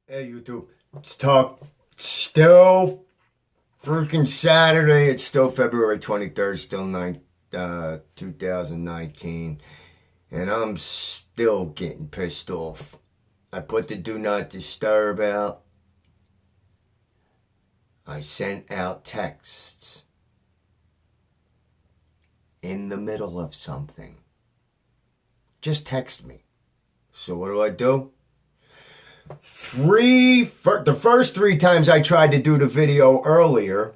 Hey YouTube, still freaking Saturday. It's still February 23rd, still 2019, and I'm still getting pissed off. I put the do not disturb out. I sent out texts in the middle of something. Just text me. So what do? The first three times I tried to do the video earlier,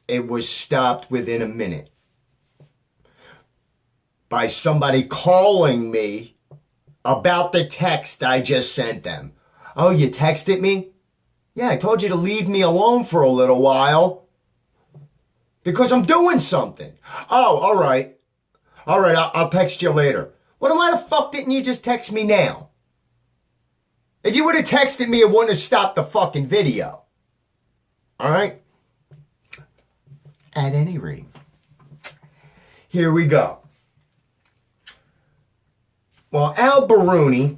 it was stopped within a minute by somebody calling me about the text I just sent them. Oh, you texted me? Yeah, I told you to leave me alone for a little while because I'm doing something. Oh, all right. All right, I'll text you later. Well, why the fuck didn't you just text me now? If you would have texted me, it wouldn't have stopped the fucking video. All right? At any rate, here we go. Well, Al Baruni,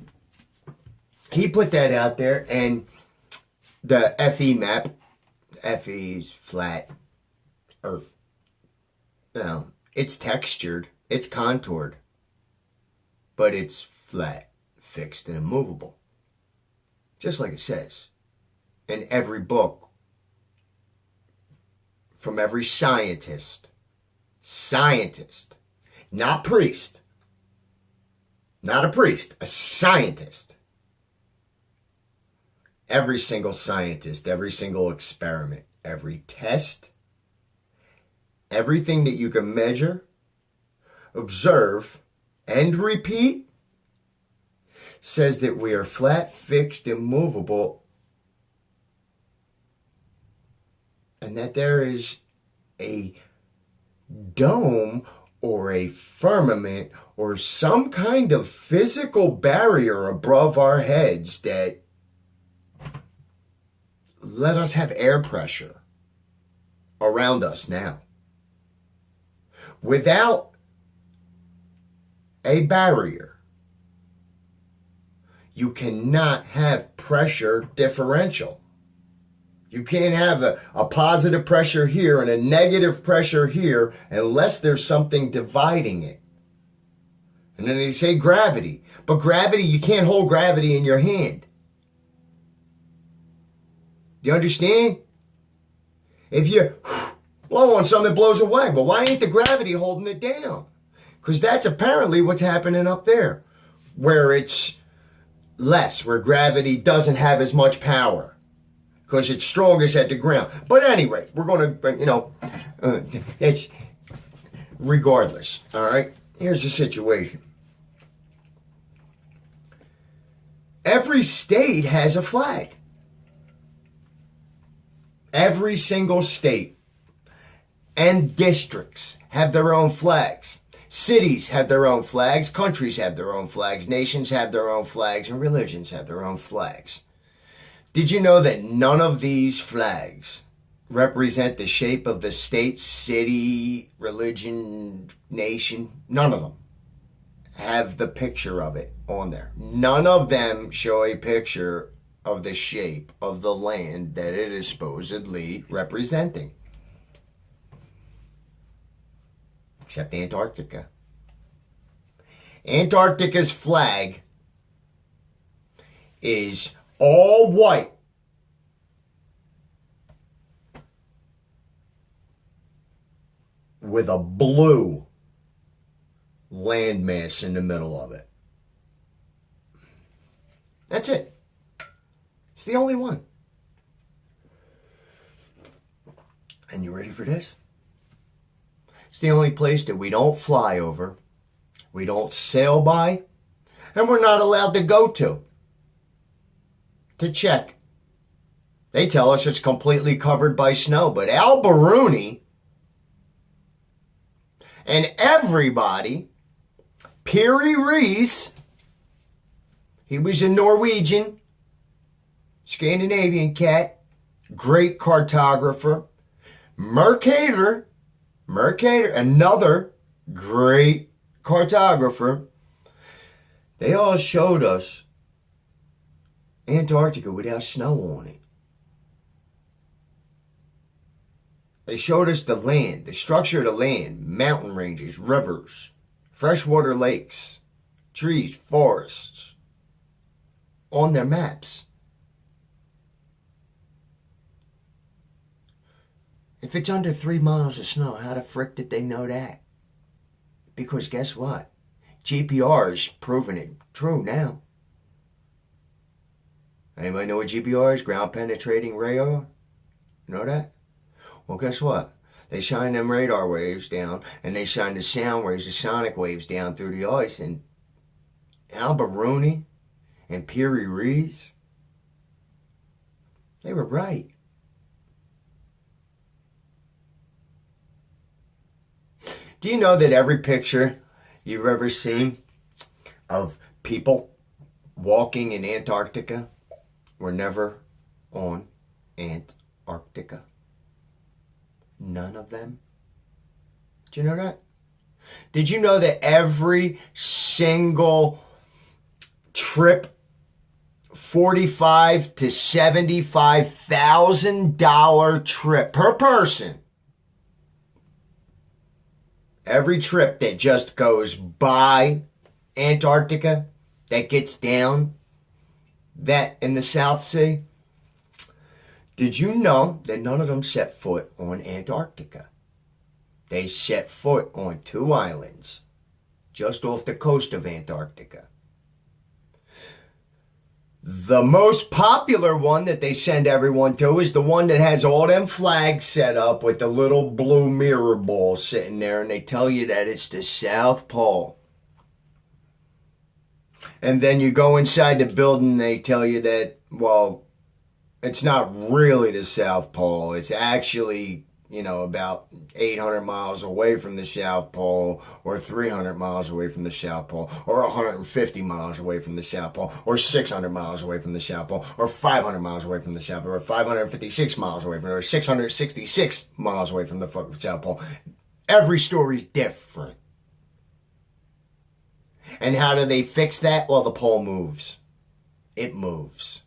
he put that out there, and the FE map, FE's flat Earth. Now, it's textured, it's contoured, but it's flat, fixed, and immovable. Just like it says in every book from every scientist, not priest, not a priest, a scientist. Every single scientist, every single experiment, every test, everything that you can measure, observe, and repeat says that we are flat, fixed, immovable, and that there is a dome or a firmament or some kind of physical barrier above our heads that let us have air pressure around us now. Without a barrier, you cannot have pressure differential. You can't have a positive pressure here and a negative pressure here unless there's something dividing it. And then they say gravity. But gravity, you can't hold gravity in your hand. Do you understand? If you blow on something, it blows away. Well, why ain't the gravity holding it down? Because that's apparently what's happening up there, where it's less, where gravity doesn't have as much power because it's strongest at the ground. But anyway, we're going to, it's regardless. All right. Here's the situation. Every state has a flag. Every single state and districts have their own flags. Cities have their own flags, countries have their own flags, nations have their own flags, and religions have their own flags. Did you know that none of these flags represent the shape of the state, city, religion, nation? None of them have the picture of it on there. None of them show a picture of the shape of the land that it is supposedly representing. Except Antarctica. Antarctica's flag is all white with a blue landmass in the middle of it. That's it. It's the only one. And you ready for this? It's the only place that we don't fly over, we don't sail by, and we're not allowed to go to check. They tell us it's completely covered by snow, but Al Baruni and everybody, Piri Reis, he was a Norwegian, Scandinavian cat, great cartographer, Mercator, another great cartographer. They all showed us Antarctica without snow on it. They showed us the land, the structure of the land, mountain ranges, rivers, freshwater lakes, trees, forests, on their maps. If it's under 3 miles of snow, how the frick did they know that? Because guess what? GPR is proving it true now. Anybody know what GPR is? Ground penetrating radar? You know that? Well, guess what? They shine them radar waves down, and they shine the sound waves, the sonic waves down through the ice, and Al-Biruni and Piri Reis, they were right. Do you know that every picture you've ever seen of people walking in Antarctica were never on Antarctica? None of them. Did you know that? Did you know that every single trip, $45,000 to $75,000 trip per person, every trip that just goes by Antarctica, that gets down that in the South Sea, did you know that none of them set foot on Antarctica? They set foot on 2 islands just off the coast of Antarctica. The most popular one that they send everyone to is the one that has all them flags set up with the little blue mirror ball sitting there, and they tell you that it's the South Pole. And then you go inside the building and they tell you that, well, it's not really the South Pole. It's actually, about 800 miles away from the South Pole, or 300 miles away from the South Pole, or 150 miles away from the South Pole, or 600 miles away from the South Pole, or 500 miles away from the South Pole, or 556 miles away from it, or 666 miles away from the fucking South Pole. Every story's different. And how do they fix that? Well, the pole moves. It moves.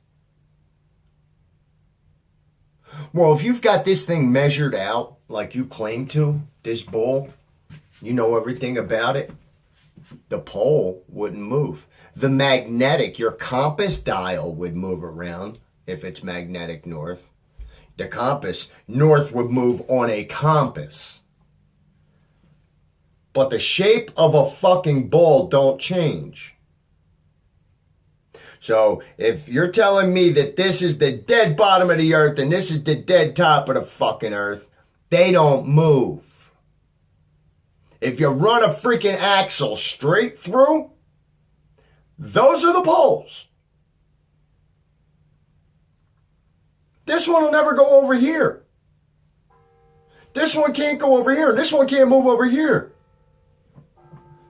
Well, if you've got this thing measured out like you claim to, this bull, you know everything about it, the pole wouldn't move. The magnetic, your compass dial would move around if it's magnetic north. The compass, north would move on a compass. But the shape of a fucking ball don't change. So if you're telling me that this is the dead bottom of the earth and this is the dead top of the fucking earth, they don't move. If you run a freaking axle straight through, those are the poles. This one will never go over here. This one can't go over here. This one can't move over here.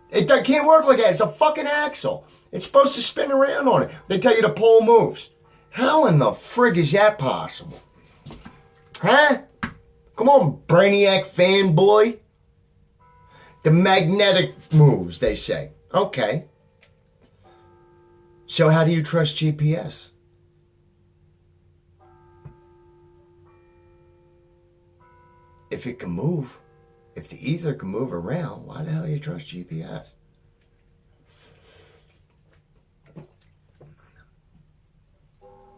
It can't work like that. It's a fucking axle. It's supposed to spin around on it. They tell you the pole moves. How in the frig is that possible? Huh? Come on, brainiac fanboy. The magnetic moves, they say. Okay. So how do you trust GPS? If it can move, if the ether can move around, why the hell do you trust GPS?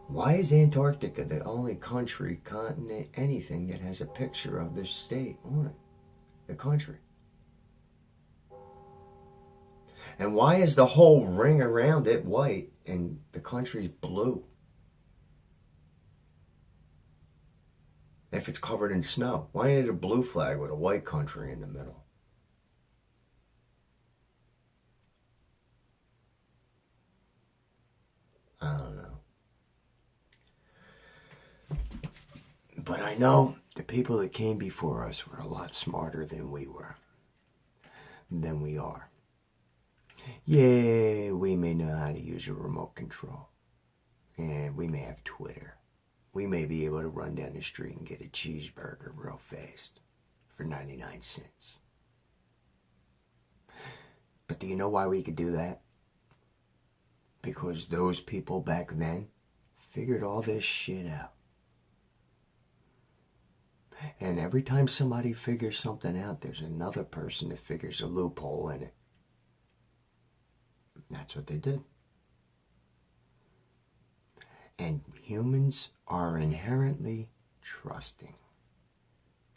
Why is Antarctica the only country, continent, anything that has a picture of this state on it? The country. And why is the whole ring around it white and the country's blue? If it's covered in snow, why is it a blue flag with a white country in the middle? I don't know. But I know the people that came before us were a lot smarter than we are. Yeah, we may know how to use a remote control. And we may have Twitter. We may be able to run down the street and get a cheeseburger real fast for 99 cents. But do you know why we could do that? Because those people back then figured all this shit out. And every time somebody figures something out, there's another person that figures a loophole in it. That's what they did. And humans are inherently trusting.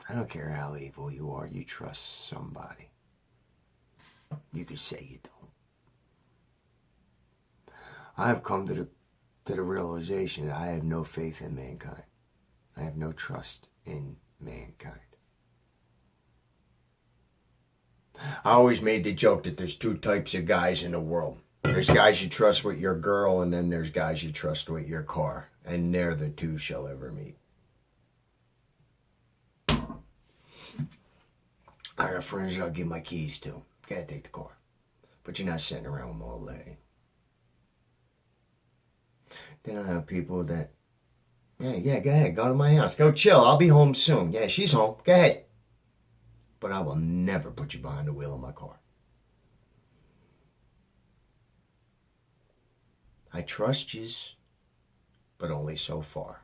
I don't care how evil you are, you trust somebody. You could say you don't. I have come to the realization that I have no faith in mankind. I have no trust in mankind. I always made the joke that there's two types of guys in the world. There's guys you trust with your girl, and then there's guys you trust with your car. And ne'er the two shall ever meet. I got friends that I'll give my keys to. Gotta take the car. But you're not sitting around with my old lady. Then I have people that, yeah, go ahead, go to my house. Go chill, I'll be home soon. Yeah, she's home, go ahead. But I will never put you behind the wheel of my car. I trust yous, but only so far.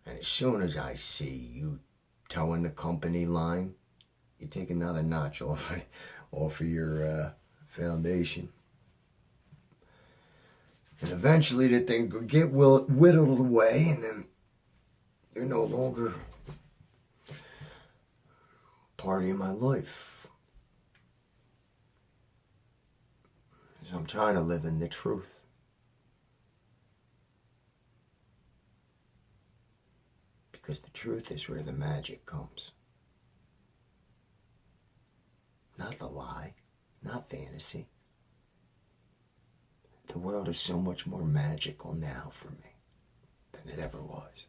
And as soon as I see you towing the company line, you take another notch off of your foundation. And eventually the thing could get whittled away, and then you're no longer part of my life. So I'm trying to live in the truth. Because the truth is where the magic comes. Not the lie, not fantasy. The world is so much more magical now for me than it ever was.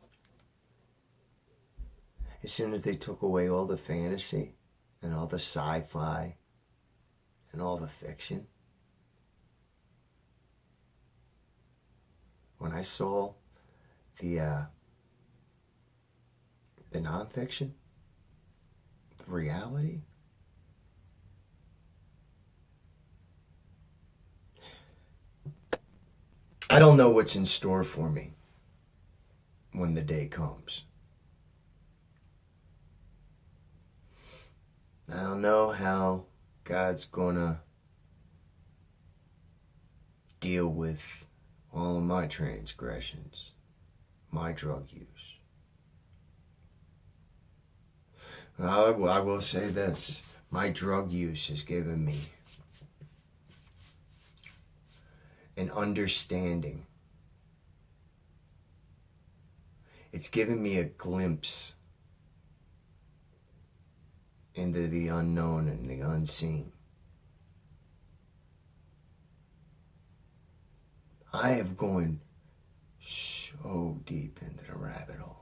As soon as they took away all the fantasy and all the sci-fi and all the fiction, when I saw the nonfiction, the reality, I don't know what's in store for me when the day comes. I don't know how God's gonna deal with all of my transgressions, my drug use. I will say this, my drug use has given me an understanding. It's given me a glimpse into the unknown and the unseen. I have gone so deep into the rabbit hole.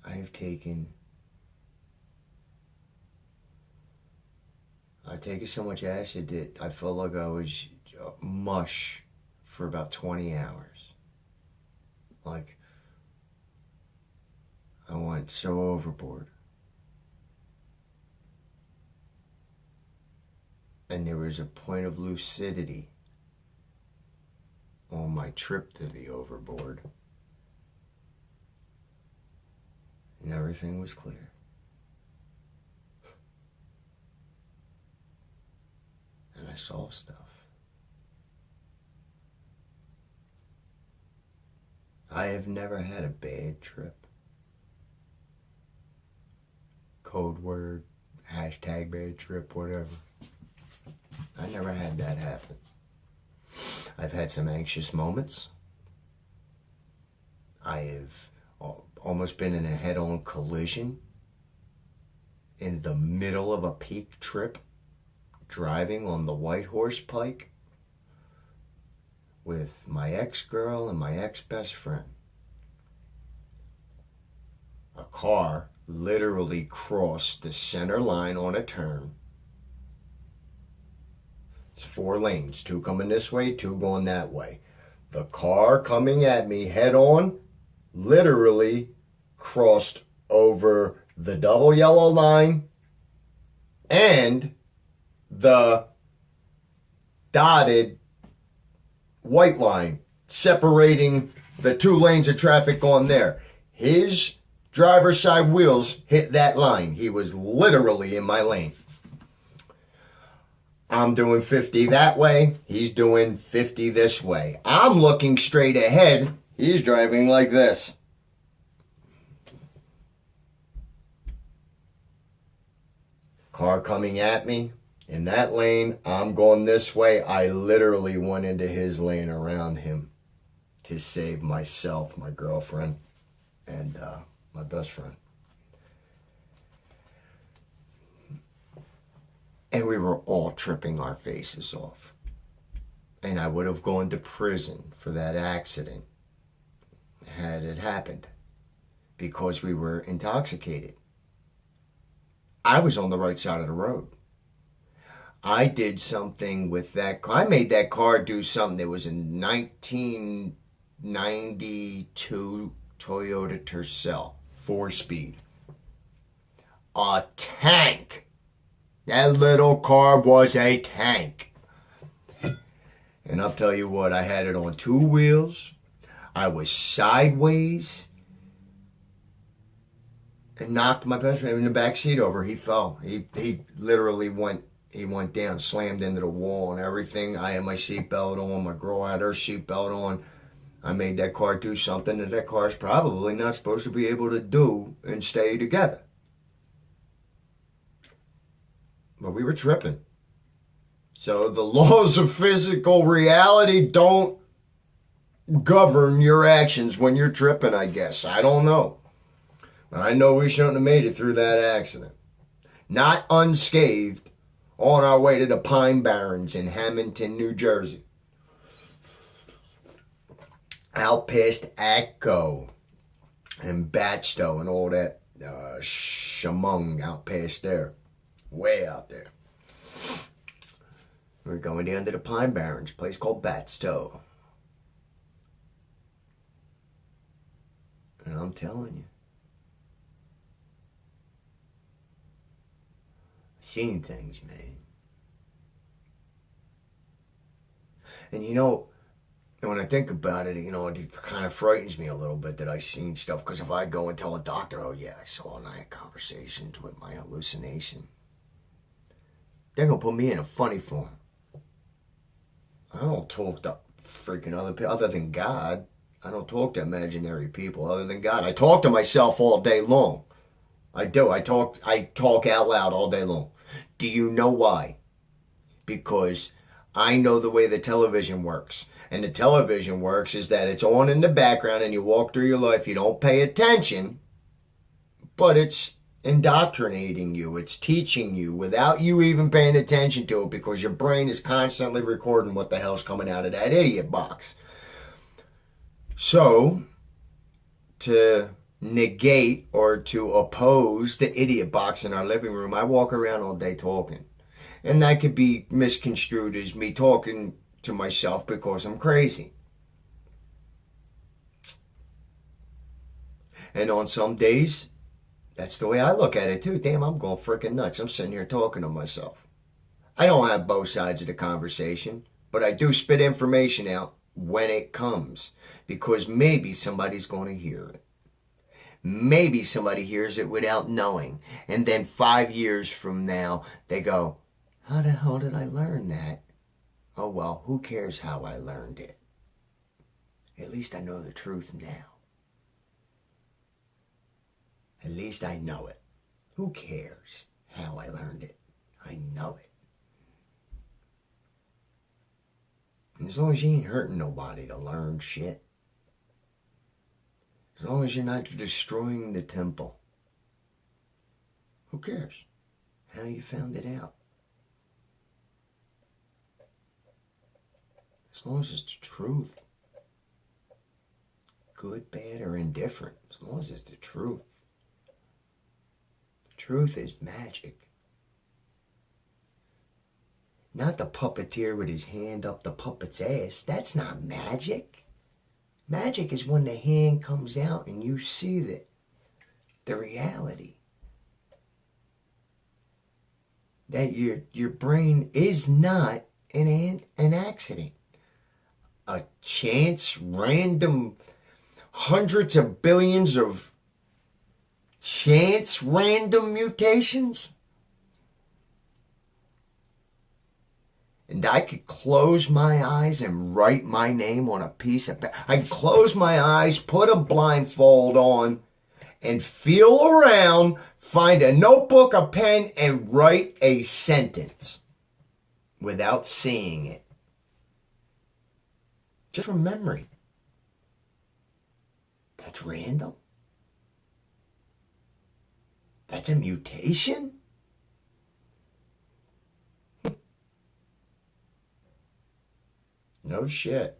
I have taken so much acid that I felt like I was mush for about 20 hours. Like, I went so overboard. And there was a point of lucidity on my trip to the overboard. And everything was clear. And I saw stuff. I have never had a bad trip. Code word, hashtag bad trip, whatever. I never had that happen. I've had some anxious moments. I have almost been in a head-on collision in the middle of a peak trip, driving on the White Horse Pike with my ex-girl and my ex-best friend. A car literally crossed the center line on a turn. It's 4 lanes, 2 coming this way, 2 going that way. The car coming at me head on literally crossed over the double yellow line and the dotted white line separating the two lanes of traffic on there. His driver's side wheels hit that line. He was literally in my lane. I'm doing 50 that way. He's doing 50 this way. I'm looking straight ahead. He's driving like this. Car coming at me in that lane. I'm going this way. I literally went into his lane around him to save myself, my girlfriend, and my best friend. And we were all tripping our faces off. And I would have gone to prison for that accident had it happened, because we were intoxicated. I was on the right side of the road. I did something with that car. I made that car do something. There was a 1992 Toyota Tercel, 4-speed. A tank. That little car was a tank. And I'll tell you what, I had it on 2 wheels. I was sideways and knocked my best friend in the back seat over. He fell. He literally went down, slammed into the wall and everything. I had my seatbelt on. My girl had her seatbelt on. I made that car do something that car's probably not supposed to be able to do and stay together. But we were tripping. So the laws of physical reality don't govern your actions when you're tripping, I guess. I don't know. But I know we shouldn't have made it through that accident. Not unscathed on our way to the Pine Barrens in Hamilton, New Jersey. Out past Atco and Batstow and all that shamung out past there. Way out there. We're going down to the Pine Barrens, a place called Batstow. And I'm telling you, I've seen things, man. And you know, when I think about it, you know, it kind of frightens me a little bit that I've seen stuff. Because if I go and tell a doctor, oh yeah, I saw night conversations with my hallucination, they're going to put me in a funny form. I don't talk to freaking other people other than God. I don't talk to imaginary people other than God. I talk to myself all day long. I do. I talk out loud all day long. Do you know why? Because I know the way the television works. And the television works is that it's on in the background and you walk through your life, you don't pay attention, but it's indoctrinating you. It's teaching you without you even paying attention to it, because your brain is constantly recording what the hell's coming out of that idiot box. So, to negate or to oppose the idiot box in our living room, I walk around all day talking. And that could be misconstrued as me talking to myself because I'm crazy. And on some days, that's the way I look at it too. Damn, I'm going freaking nuts. I'm sitting here talking to myself. I don't have both sides of the conversation, but I do spit information out when it comes, because maybe somebody's going to hear it. Maybe somebody hears it without knowing, and then 5 years from now they go, how the hell did I learn that? Oh well, who cares how I learned it? At least I know the truth now. At least I know it. Who cares how I learned it? I know it. And as long as you ain't hurting nobody to learn shit. As long as you're not destroying the temple. Who cares how you found it out? As long as it's the truth. Good, bad, or indifferent. As long as it's the truth. The truth is magic. Not the puppeteer with his hand up the puppet's ass. That's not magic. Magic is when the hand comes out and you see the reality. that your brain is not an accident. A chance, random, hundreds of billions of chance, random mutations? And I could close my eyes and write my name on a piece of paper. I could close my eyes, put a blindfold on, and feel around, find a notebook, a pen, and write a sentence without seeing it. Just from memory. That's random. That's a mutation? No shit.